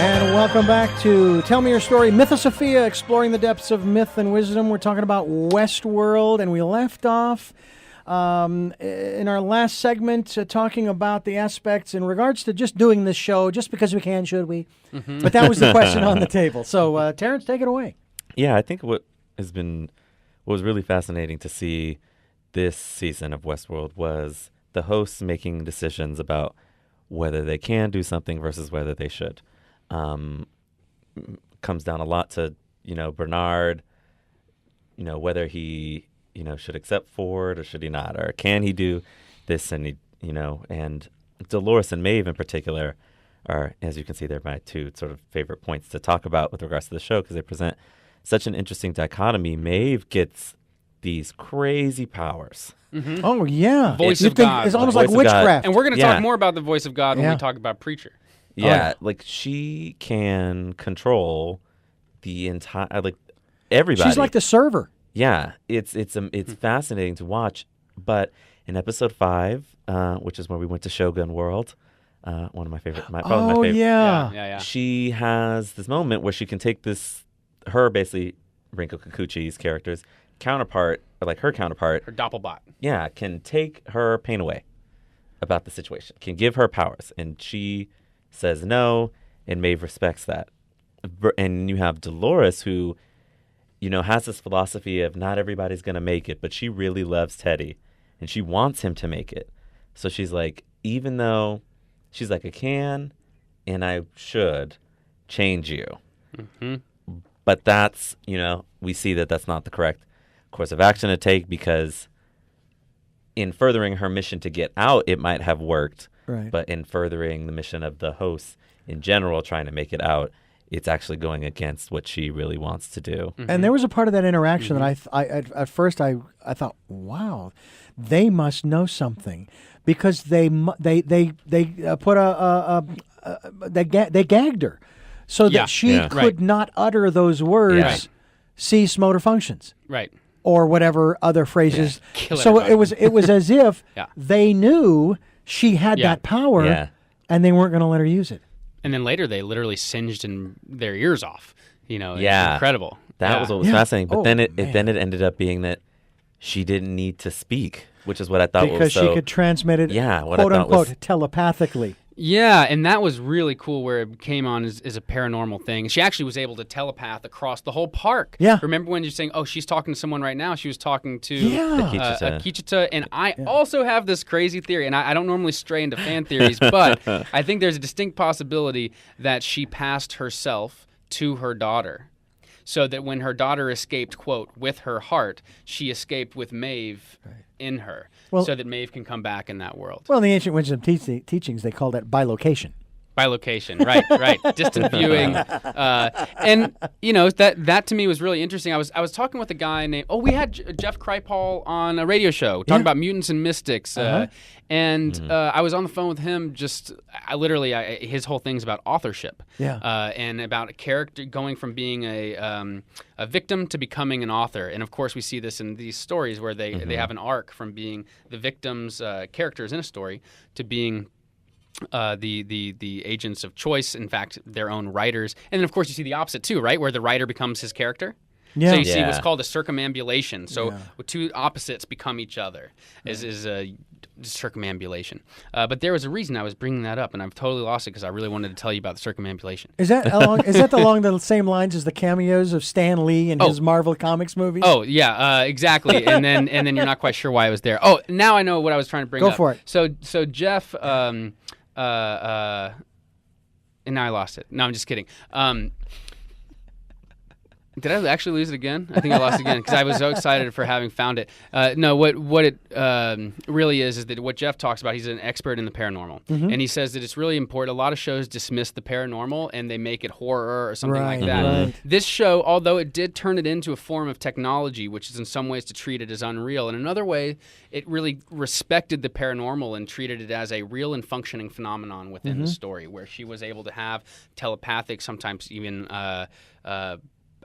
And welcome back to Tell Me Your Story, Mythosophia, exploring the depths of myth and wisdom. We're talking about Westworld, and we left off in our last segment talking about the aspects in regards to just doing this show, just because we can, should we? Mm-hmm. But that was the question on the table. So, Terrence, take it away. Yeah, I think what was really fascinating to see this season of Westworld was the hosts making decisions about whether they can do something versus whether they should. Comes down a lot to, Bernard, whether he, should accept Ford or should he not, or can he do this? And and Dolores and Maeve in particular are, as you can see, they're my two sort of favorite points to talk about with regards to the show, because they present such an interesting dichotomy. Maeve gets these crazy powers. Mm-hmm. Oh, yeah. Voice of God. It's almost like witchcraft. And we're going to talk more about the voice of God when we talk about Preacher. Yeah, like she can control the entire, everybody. She's like the server. Yeah, it's fascinating to watch. But in episode 5, which is where we went to Shogun World, one of my favorite, probably my favorite. Yeah. She has this moment where she can take her basically Rinko Kikuchi's character's counterpart, or like her counterpart, her Doppelbot. Yeah, can take her pain away about the situation, can give her powers, and she says no, and Maeve respects that. And you have Dolores, who, has this philosophy of not everybody's going to make it, but she really loves Teddy, and she wants him to make it. So she's like, even though she's like, I can and I should change you. Mm-hmm. But that's, we see that that's not the correct course of action to take, because in furthering her mission to get out, it might have worked. Right. But in furthering the mission of the hosts in general, trying to make it out, it's actually going against what she really wants to do. Mm-hmm. And there was a part of that interaction that at first I thought, wow, they must know something, because they put they gagged her so that she could not utter those words, cease motor functions. Right. Or whatever other phrases. Kill so everybody. it was as if they knew she had that power, and they weren't going to let her use it. And then later they literally singed their ears off. It's incredible. That was what was fascinating. But then it ended up being that she didn't need to speak, which is what I thought because she could transmit it, quote unquote, telepathically. Yeah, and that was really cool where it came on as a paranormal thing. She actually was able to telepath across the whole park. Yeah. Remember when you're saying, oh, she's talking to someone right now? She was talking to Akichita. And I also have this crazy theory, and I don't normally stray into fan theories, but I think there's a distinct possibility that she passed herself to her daughter. So that when her daughter escaped, quote, with her heart, she escaped with Maeve in her, so that Maeve can come back in that world. Well, in the ancient wisdom teachings, they call that bilocation. Bilocation, right. Distant viewing. And, that to me was really interesting. I was talking with a guy named, we had Jeff Kripal on a radio show talking about mutants and mystics. And I was on the phone with him his whole thing's about authorship. Yeah. And about a character going from being a victim to becoming an author. And of course we see this in these stories where they have an arc from being the victim's characters in a story to being the agents of choice, in fact, their own writers. And then, of course, you see the opposite, too, right, where the writer becomes his character. Yeah. So you see what's called a circumambulation. So two opposites become each other is a circumambulation. But there was a reason I was bringing that up, and I've totally lost it because I really wanted to tell you about the circumambulation. Is that along the same lines as the cameos of Stan Lee in his Marvel Comics movies? Oh, yeah, exactly. and then you're not quite sure why I was there. Oh, now I know what I was trying to bring up. Go for it. So Jeff... and now I lost it. No, I'm just kidding. Did I actually lose it again? I think I lost it again because I was so excited for having found it. No, what it really is that what Jeff talks about, he's an expert in the paranormal. Mm-hmm. And he says that it's really important. A lot of shows dismiss the paranormal and they make it horror or something like that. Right. This show, although it did turn it into a form of technology, which is in some ways to treat it as unreal, in another way, it really respected the paranormal and treated it as a real and functioning phenomenon within the story, where she was able to have telepathic, sometimes even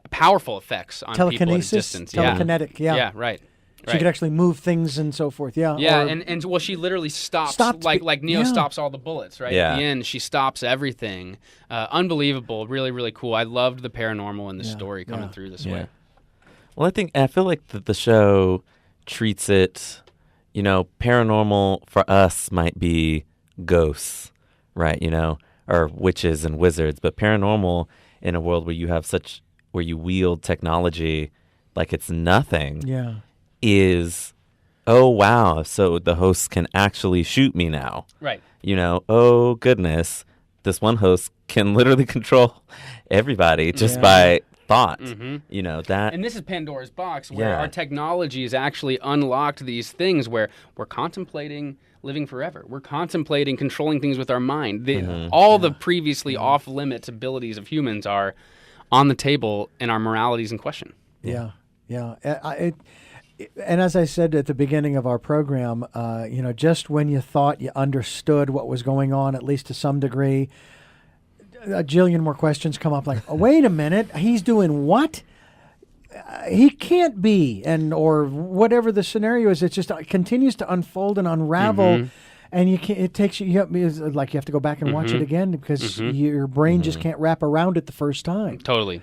powerful effects on people at a distance. Telekinetic, Yeah, right. She could actually move things and so forth. Yeah. Yeah, or- and well, she literally stops Stopped like Neo yeah. stops all the bullets, right? Yeah. At the end, she stops everything. Unbelievable, really, really cool. I loved the paranormal in the story coming through this way. Well, I feel like the show treats it, paranormal for us might be ghosts, right? Or witches and wizards, but paranormal in a world where you wield technology like it's nothing Yeah. is, oh wow, so the hosts can actually shoot me now. Right. Oh goodness, this one host can literally control everybody just by thought. That. And this is Pandora's box, where Yeah. our technology has actually unlocked these things where we're contemplating living forever. We're contemplating controlling things with our mind. All the previously off-limits abilities of humans are on the table, and our morality is in question. Yeah. And as I said at the beginning of our program, just when you thought you understood what was going on, at least to some degree, a jillion more questions come up like, oh, wait a minute, he's doing what? He can't be, or whatever the scenario is. It just continues to unfold and unravel, and you can't. It takes you. It's like you have to go back and watch it again because your brain just can't wrap around it the first time. Totally.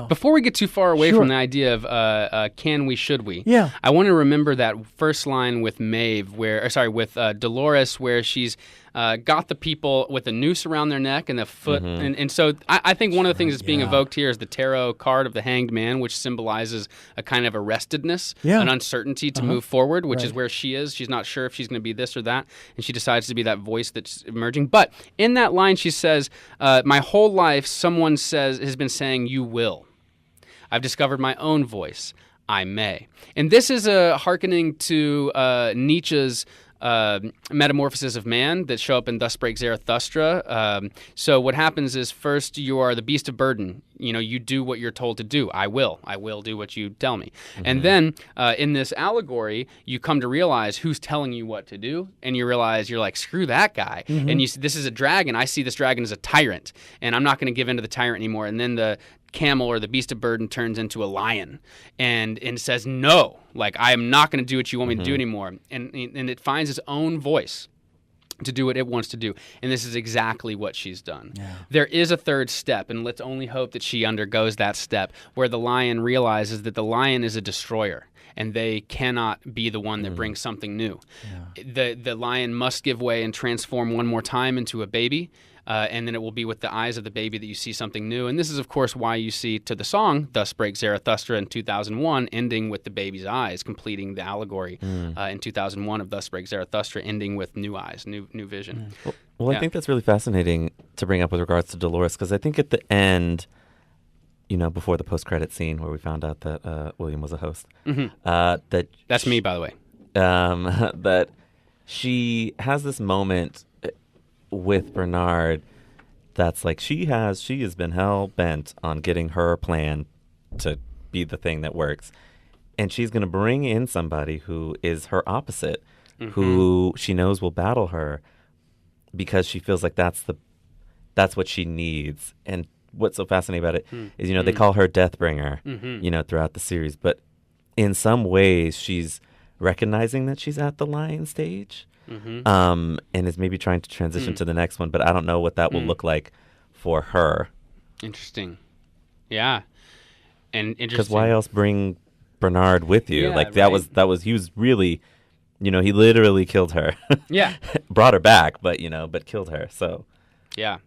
Before we get too far away Sure. from the idea of can we, should we? Yeah. I want to remember that first line with Maeve, with Dolores, where she's got the people with a noose around their neck and the foot, and so I think one of the things that's being evoked here is the tarot card of the Hanged Man, which symbolizes a kind of arrestedness, an uncertainty to move forward, which is where she is. She's not sure if she's going to be this or that, and she decides to be that voice that's emerging. But in that line, she says, "My whole life, someone has been saying you will. I've discovered my own voice. I may." And this is a hearkening to Nietzsche's metamorphosis of man that show up in Thus Spake Zarathustra. So what happens is first you are the beast of burden. You do what you're told to do. I will do what you tell me. And then in this allegory, you come to realize who's telling you what to do, and you realize you're like, screw that guy. And this is a dragon. I see this dragon as a tyrant, and I'm not going to give in to the tyrant anymore. And then the camel or the beast of burden turns into a lion and says, no, like, I am not going to do what you want me to do anymore. And it finds its own voice to do what it wants to do. And this is exactly what she's done. Yeah. There is a third step, and let's only hope that she undergoes that step, where the lion realizes that the lion is a destroyer, and they cannot be the one that brings something new. Yeah. The lion must give way and transform one more time into a baby, and then it will be with the eyes of the baby that you see something new. And this is, of course, why you see to the song Thus Spake Zarathustra in 2001 ending with the baby's eyes, completing the allegory in 2001 of Thus Spake Zarathustra ending with new eyes, new vision. Well, I think that's really fascinating to bring up with regards to Dolores, because I think at the end, before the post-credit scene where we found out that William was a host, that's me, by the way. That she has this moment with Bernard that's like she has been hell-bent on getting her plan to be the thing that works, and she's going to bring in somebody who is her opposite, who she knows will battle her because she feels like that's what she needs. And what's so fascinating about it is, they call her Deathbringer, throughout the series, but in some ways she's recognizing that she's at the lion stage. And is maybe trying to transition to the next one, but I don't know what that will look like for her. Interesting. Yeah. And interesting. Because why else bring Bernard with you? Yeah, that was he was really, he literally killed her. Yeah. Brought her back, but killed her. So. Yeah.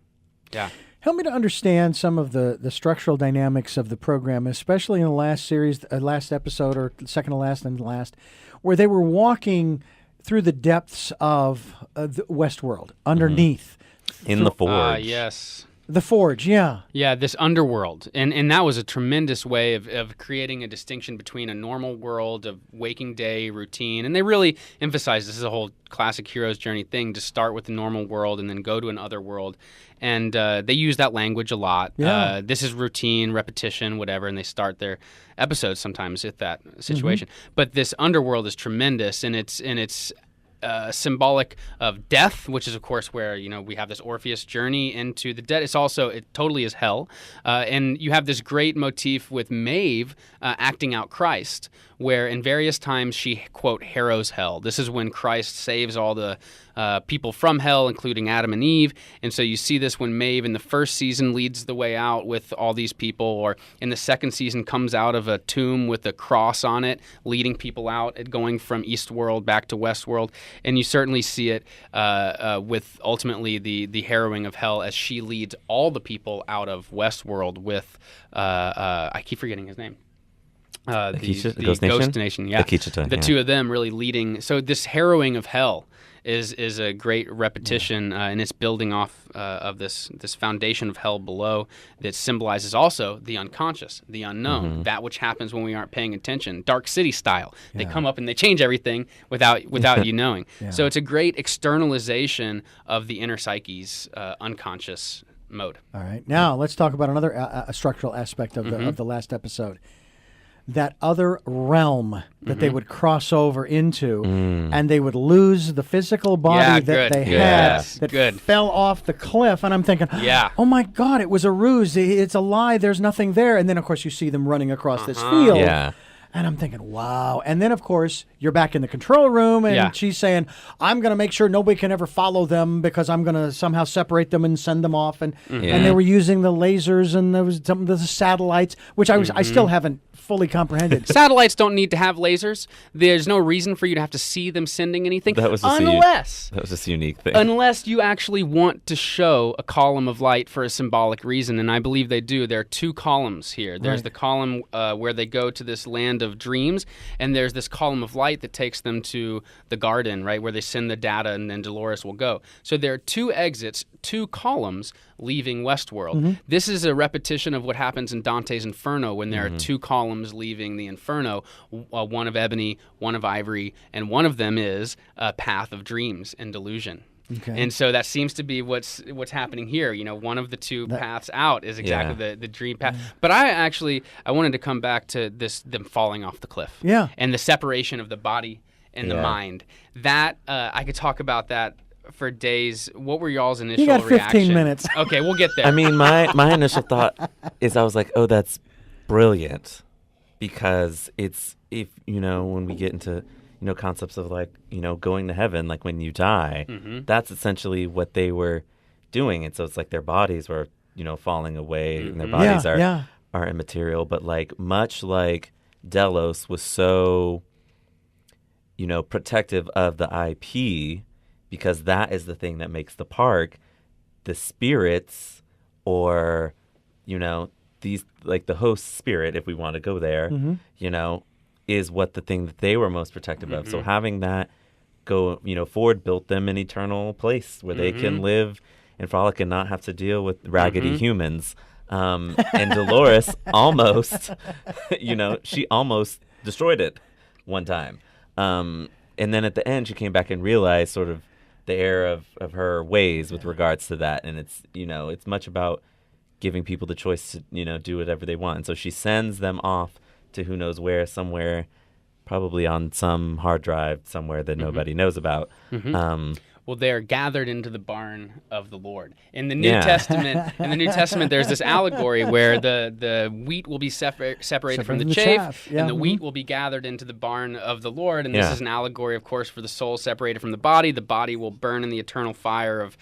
Help me to understand some of the structural dynamics of the program, especially in the last series, last episode, or second to last and last, where they were walking through the depths of the Westworld, underneath. In the forge. Yes. The forge, yeah. Yeah, this underworld. And that was a tremendous way of creating a distinction between a normal world of waking day routine. And they really emphasize this is a whole classic hero's journey thing, to start with the normal world and then go to an other world. And they use that language a lot. Yeah. This is routine, repetition, whatever, and they start their episodes sometimes with that situation. But this underworld is tremendous, and it's symbolic of death, which is of course where we have this Orpheus journey into the dead. It totally is hell, and you have this great motif with Maeve acting out Christ, where in various times she quote harrows hell. This is when Christ saves all the people from hell, including Adam and Eve. And so you see this when Maeve in the first season leads the way out with all these people, or in the second season comes out of a tomb with a cross on it, leading people out and going from Eastworld back to Westworld. And you certainly see it with ultimately the harrowing of hell as she leads all the people out of Westworld with, I keep forgetting his name. Akisha, the Ghost Nation, yeah. Akisha, the two of them really leading. So this harrowing of hell is a great repetition, and it's building off of this foundation of hell below that symbolizes also the unconscious, the unknown, that which happens when we aren't paying attention. Dark City style. They come up and they change everything without you knowing. So it's a great externalization of the inner psyche's unconscious mode. All right. Now let's talk about another structural aspect of the last episode. That other realm that they would cross over into, and they would lose the physical body that they had that fell off the cliff. And I'm thinking, oh my God, it was a ruse. It's a lie. There's nothing there. And then, of course, you see them running across this field. Yeah. And I'm thinking, wow. And then, of course, you're back in the control room, and she's saying, I'm going to make sure nobody can ever follow them because I'm going to somehow separate them and send them off. And and they were using the lasers, and there was some of the satellites, which I still haven't fully comprehended. Satellites don't need to have lasers. There's no reason for you to have to see them sending anything. That was just a unique thing. Unless you actually want to show a column of light for a symbolic reason, and I believe they do. There are two columns here. There's the column where they go to this land of dreams, and there's this column of light that takes them to the garden, right, where they send the data, and then Dolores will go. So there are two exits, two columns leaving Westworld. This is a repetition of what happens in Dante's Inferno when there are two columns leaving the Inferno, one of ebony, one of ivory, and one of them is a path of dreams and delusion. Okay. And so that seems to be what's happening here. One of the two paths out is exactly the dream path. But I wanted to come back to them falling off the cliff. Yeah. And the separation of the body and the mind. That I could talk about that for days. What were y'all's initial reaction? You got 15 minutes. Okay, we'll get there. I mean, my initial thought is I was like, oh, that's brilliant, because it's, if when we get into concepts of like going to heaven, like when you die, that's essentially what they were doing. And so it's like their bodies were falling away, and their bodies are immaterial, but like much like Delos was so protective of the IP, because that is the thing that makes the park. The spirits, or these, like the host spirit, if we want to go there, is what the thing that they were most protective of. So having that go, forward built them an eternal place where they can live and frolic and not have to deal with raggedy humans. And Dolores almost, she almost destroyed it one time. And then at the end, she came back and realized sort of the error of her ways with regards to that. And it's, it's much about giving people the choice to, do whatever they want. And so she sends them off to who knows where, somewhere, probably on some hard drive somewhere that nobody knows about. Well, they are gathered into the barn of the Lord. In the New Testament, there's this allegory where the wheat will be separated from the chaff. And the wheat will be gathered into the barn of the Lord. And this is an allegory, of course, for the soul separated from the body. The body will burn in the eternal fire of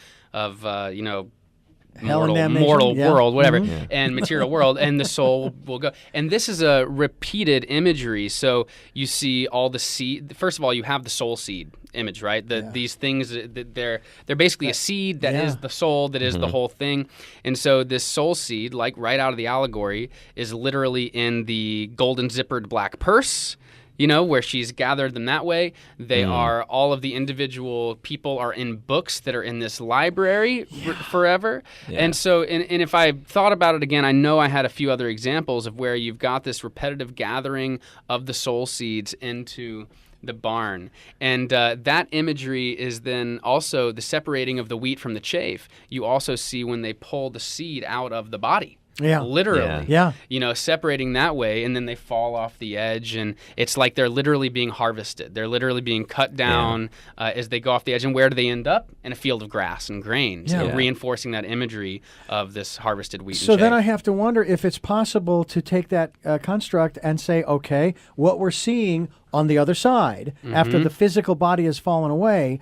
mortal world, whatever, and material world, and the soul will go. And this is a repeated imagery. So you see all the seed. First of all, you have the soul seed image, right? These things, they're basically a seed that is the soul, that is the whole thing. And so this soul seed, like right out of the allegory, is literally in the golden zippered black purse, where she's gathered them that way. They are, all of the individual people are in books that are in this library forever. And so, and if I thought about it again, I know I had a few other examples of where you've got this repetitive gathering of the soul seeds into the barn. And that imagery is then also the separating of the wheat from the chaff. You also see when they pull the seed out of the body. Yeah. Literally. Yeah. Separating that way, and then they fall off the edge, and it's like they're literally being harvested. They're literally being cut down as they go off the edge. And where do they end up? In a field of grass and grains, reinforcing that imagery of this harvested wheat. So and then shea. I have to wonder if it's possible to take that construct and say, okay, what we're seeing on the other side, after the physical body has fallen away,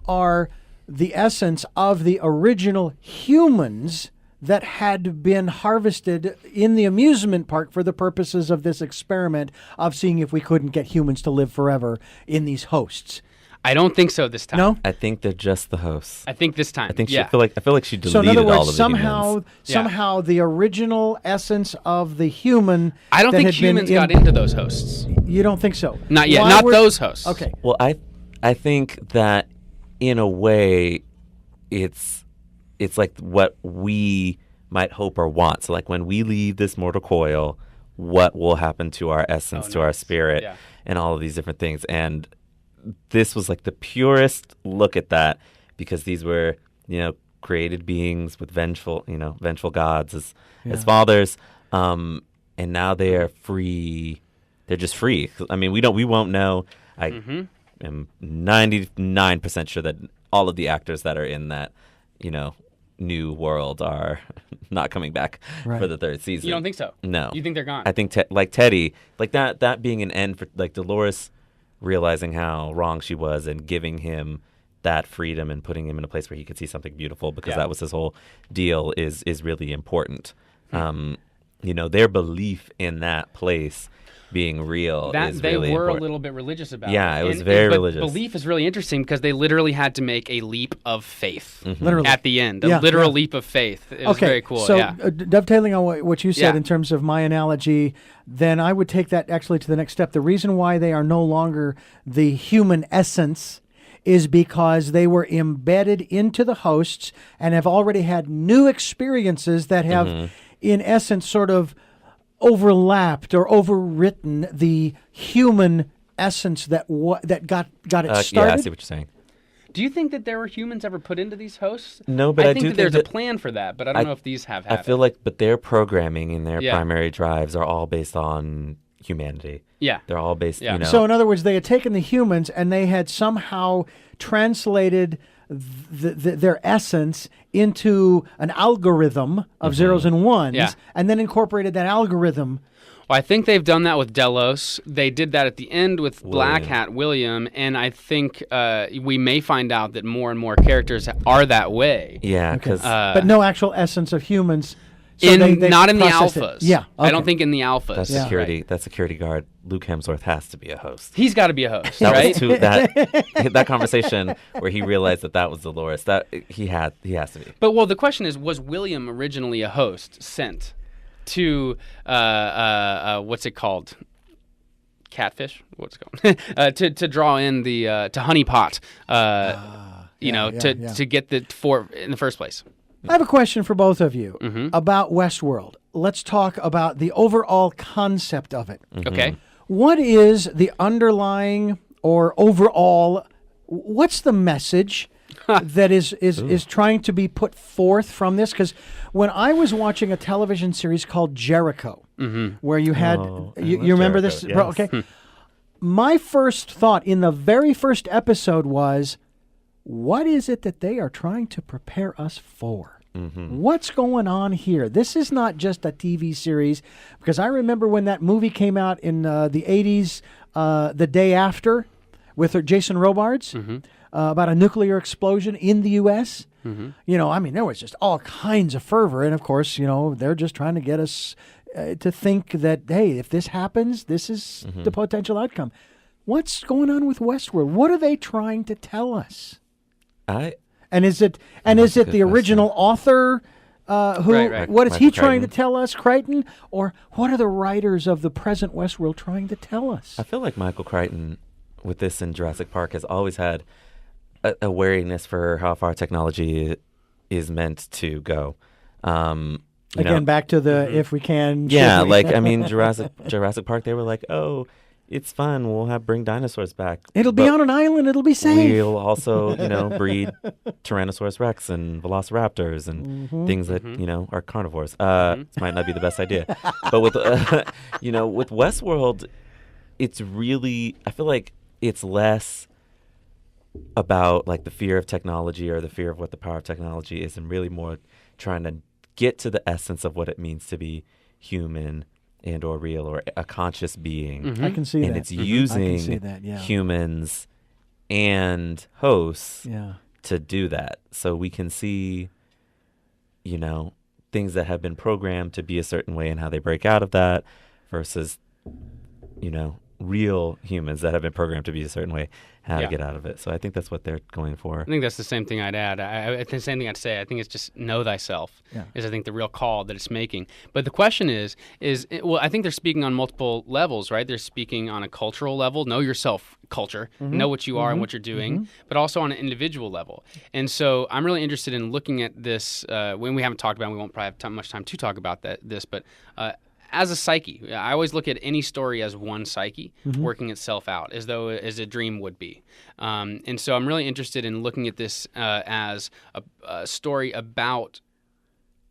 are the essence of the original humans that had been harvested in the amusement park for the purposes of this experiment of seeing if we couldn't get humans to live forever in these hosts. I don't think so this time. No? I think they're just the hosts. I think this time. I think yeah. I feel like she deleted So in other all words, of the humans. somehow the original essence of the human. I don't that think had been humans got into those hosts. You don't think so? Not yet. Why Not were- those hosts. Okay. Well, I think that in a way, it's like what we might hope or want. So like when we leave this mortal coil, what will happen to our essence, to our spirit, and all of these different things. And this was like the purest look at that, because these were, created beings with vengeful gods as fathers. And now they are free. They're just free. I mean, we won't know. I am 99% sure that all of the actors that are in that, new world are not coming back for the third season. You don't think so? No. You think they're gone? I think like Teddy, like that being an end for like Dolores realizing how wrong she was and giving him that freedom and putting him in a place where he could see something beautiful, because that was his whole deal, is really important. Their belief in that place being real that is they really were important. a little bit religious about. Yeah, it it was very but religious. Belief is really interesting because they literally had to make a leap of faith Literally. at the end. A literal leap of faith. It was very cool. So yeah. Dovetailing on what you said Yeah. in terms of my analogy, then I would take that actually to the next step. The reason why they are no longer the human essence is because they were embedded into the hosts and have already had new experiences that have, in essence, sort of overlapped or overwritten the human essence that got it started. Yeah, I see what you're saying. Do you think that there were humans ever put into these hosts? No, but I think do that there's think a plan for that, but I don't know if these have I happened. feel like, but their programming and their Yeah. primary drives are all based on humanity. Yeah. They're all based, Yeah. So in other words, they had taken the humans and they had somehow translated their essence into an algorithm of zeros and ones, Yeah. and then incorporated that algorithm. Well, I think they've done that with Delos. They did that at the end with Black William. Hat William, and I think we may find out that more and more characters are that way. Yeah, because But no actual essence of humans. So In they not in the processed it. alphas. Yeah, I don't okay. think in the alphas. that Yeah. security, that security guard, Luke Hemsworth, has to be a host. He's got to be a host, That right? was too, that conversation where he realized that was Dolores. That he has to be. But the question is, was William originally a host sent to what's it called? Catfish? What's it called? to draw in the to honeypot. To get in the first place. I have a question for both of you Mm-hmm. about Westworld. Let's talk about the overall concept of it. Okay. What is the underlying or overall? What's the message that is trying to be put forth from this? Because when I was watching a television series called Jericho, where you had you remember this? Jericho, yes. Okay. My first thought in the very first episode was, what is it that they are trying to prepare us for? What's going on here? This is not just a TV series, because I remember when that movie came out in the 80s, The Day After, with Jason Robards, about a nuclear explosion in the U.S. There was just all kinds of fervor. And, of course, they're just trying to get us to think that, hey, if this happens, this is the potential outcome. What's going on with Westworld? What are they trying to tell us? And is it the original author who? Right. What is he Michael trying to Crichton. tell us, Crichton? Or what are the writers of the present Westworld trying to tell us? I feel like Michael Crichton, with this in Jurassic Park, has always had a wariness for how far technology is meant to go. Again, back to the if we can. Yeah, should we. like I mean, Jurassic Park. They were like, oh, it's fun. We'll bring dinosaurs back. It'll be But on an island. It'll be safe. we'll also, breed Tyrannosaurus Rex and Velociraptors and things that, are carnivores. This might not be the best idea. But with, with Westworld, it's really, I feel like it's less about like the fear of technology or the fear of what the power of technology is, and really more trying to get to the essence of what it means to be human and or real or a conscious being. I can see that. And it's I can using see that, yeah. humans and hosts Yeah. to do that. So we can see, things that have been programmed to be a certain way and how they break out of that versus, real humans that have been programmed to be a certain way, how to get out of it. So I think that's what they're going for. I think that's the same thing I'd add. I think the same thing I'd say. I think it's just know thyself is, I think, the real call that it's making. But the question is I think they're speaking on multiple levels, right? They're speaking on a cultural level, know yourself culture, know what you are and what you're doing, but also on an individual level. And so I'm really interested in looking at this when we haven't talked about it, we won't probably have much time to talk about this, but as a psyche. I always look at any story as one psyche working itself out, as a dream would be. And so I'm really interested in looking at this as a story about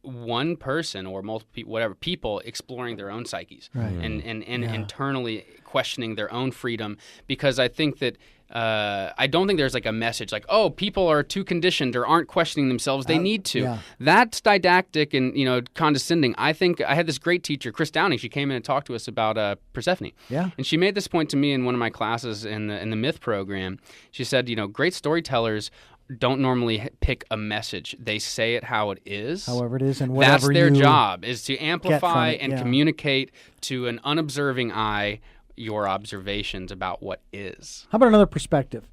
one person or multiple people exploring their own psyches and internally questioning their own freedom, because I think that I don't think there's like a message like, oh, people are too conditioned or aren't questioning themselves. They need to. Yeah. That's didactic and condescending. I think I had this great teacher, Chris Downing. She came in and talked to us about Persephone. Yeah. And she made this point to me in one of my classes in the Myth program. She said, great storytellers don't normally pick a message. They say it how it is. However it is, and whatever that's their job, is to amplify and communicate to an unobserving eye your observations about what is. How about another perspective?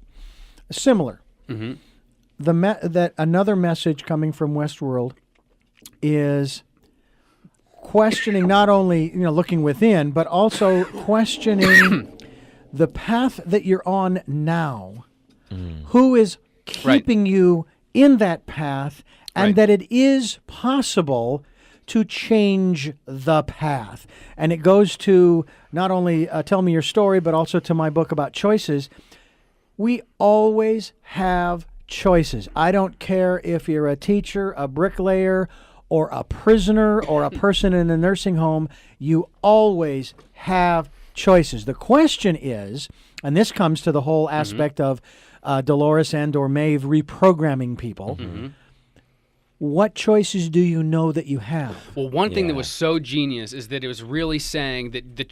Similar. That another message coming from Westworld is questioning not only looking within, but also questioning the path that you're on now. Who is keeping you in that path, and that it is possible to change the path. And it goes to not only Tell Me Your Story, but also to my book about choices. We always have choices. I don't care if you're a teacher, a bricklayer, or a prisoner, or a person in a nursing home. You always have choices. The question is, and this comes to the whole aspect of Dolores and or Maeve reprogramming people, what choices do you know that you have? Well, one thing that was so genius is that it was really saying that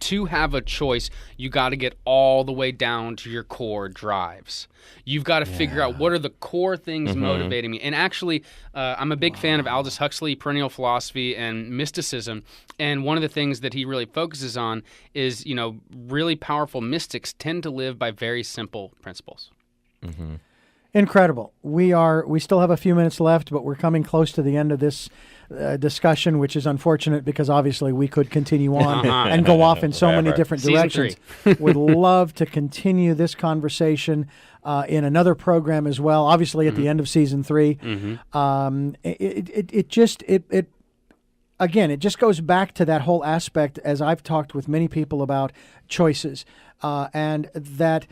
to have a choice, you got to get all the way down to your core drives. You've got to figure out what are the core things motivating me. And actually, I'm a big fan of Aldous Huxley, perennial philosophy, and mysticism. And one of the things that he really focuses on is, really powerful mystics tend to live by very simple principles. Incredible. We still have a few minutes left, but we're coming close to the end of this discussion, which is unfortunate because obviously we could continue on and go off in so many different directions. Would love to continue this conversation in another program as well. Obviously, at the end of season 3, it just goes back to that whole aspect, as I've talked with many people about choices, and that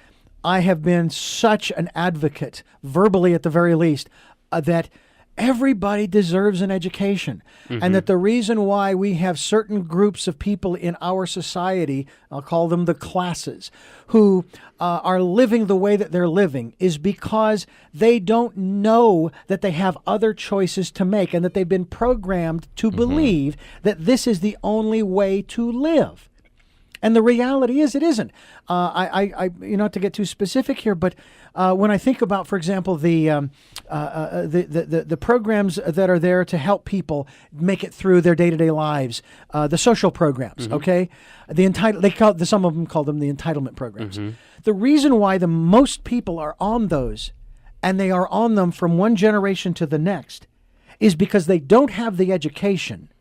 I have been such an advocate, verbally at the very least, that everybody deserves an education. And that the reason why we have certain groups of people in our society, I'll call them the classes, who are living the way that they're living is because they don't know that they have other choices to make, and that they've been programmed to believe that this is the only way to live. And the reality is, it isn't. Not to get too specific here, but when I think about, for example, the programs that are there to help people make it through their day-to-day lives, the social programs, okay, some of them call them the entitlement programs. The reason why the most people are on those, and they are on them from one generation to the next, is because they don't have the education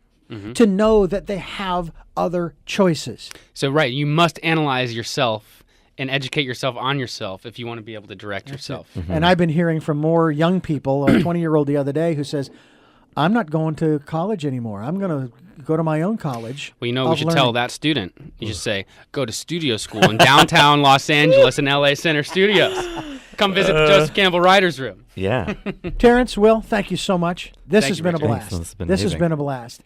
to know that they have other choices. So, you must analyze yourself and educate yourself on yourself if you want to be able to direct yourself. And I've been hearing from more young people, a 20-year-old the other day who says, I'm not going to college anymore. I'm going to go to my own college. Well, you know, we of should tell learning." that student. You just say, go to studio school in downtown Los Angeles in LA Center Studios. Come visit the Joseph Campbell Writers Room. Yeah. Terrence, Will, thank you so much. This Thank has you, been a Richard. blast. Thanks, this has been This has amazing. been a blast.